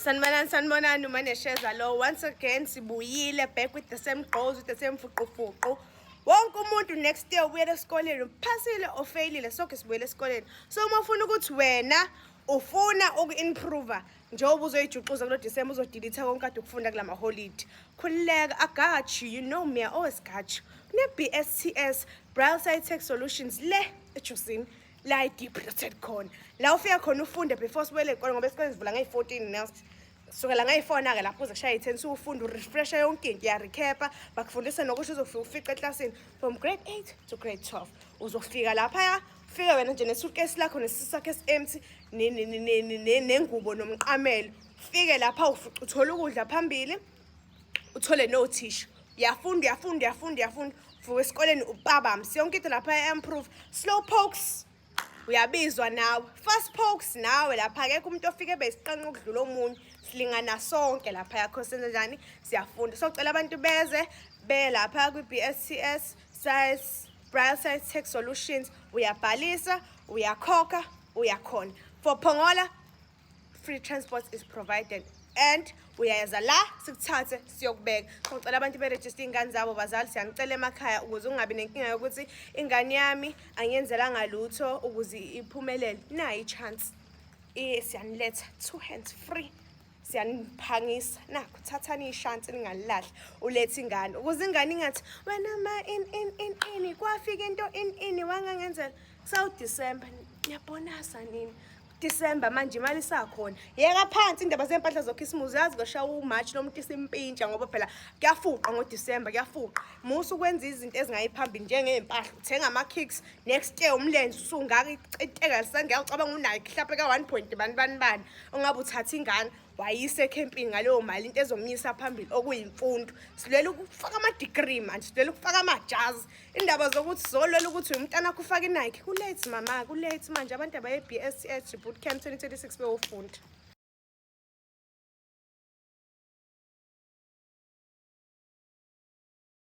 Sanibonani uManesheza lo. Once again sibuyile back with the same goals, with the same fuqu. Wonke umuntu next year ubuyela esikoleni, uphasile ofeyilile sonke sibuyela esikoleni. So uma ufuna ukuthi wena ufuna uku-improve njengoba uzoyijuxuza kulo December uzodelete konke kade ukufunda kulama holiday. Khulileka, I got you. You know me, I always got you. Kune-BSTS, Browside Tech Solutions le eJosini. La i-deep-rooted khona la ufika khona ufunde before sibuyele esikole ngoba esikoleni sivula ngayi-14 next sukela ngayi-4 ke lapho uze kushaye i-10 sufunda urefresha yonke into ya-recapa bakufundisa nokusho uzofika ufica eklasini from grade 8 to grade 12 uzofika laphaya ufike wena nje nesuitcase lakho nesisu sakho esi-empty nengubo nomqamelo ufike lapha uthole ukudla phambili uthole nothisha uyafunda fuka esikoleni ubabamsi yonke into lapha ya-improve slow pokes uyabizwa nawe fast pokes nawe lapha akekho umuntu ofike besiqanqa ukudlula omunye silingana sonke lapha yakho senza njani siyafunda socela abantu beze lapha kwi-BSTS Science Browside Tech Solutions uyabhalisa uyakhokha uyakhona for Pongola free transport is provided and uyayeza la sikuthathe siyokubeka socela abantu beregister ingane zabo bazali siyanicela emakhaya ukuze ungabi nenkinga yokuthi ingane yami angiyenzelanga lutho ukuze iphumelele nayi chance siyaniletha 2 hands free siyaniphangisa nakho thathani ishantsi ningalilahla ulethe ingane ukuze ingane ingathi wena ma in kwafika into in wangangenzela sawu December ngiyabonasa nini December manje imali isakhona yeka phansi indaba zempahla zokhisimusi yazi ngoshaya uMarch nomuntu isimpintsha ngoba phela kuyafuqa ngoDecember kuyafuqa musu ukwenza izinto ezingayiphambili njengempahla uthenga ama kicks next year umlenze usungaka iciteka lisangiyacabanga uNike mhlawumbe ka 1 bani ungabe uthatha ingane wayise camping ngaleyo mali into ezomnyisa phambili okuyimfundo silela ukufaka ama degree manje silela ukufaka amajazi indaba zokuthi zolwela ukuthi umntana akufaka iNike kulate mama kulate manje abantu abaye BSTS bootcamp 2026 beyofunda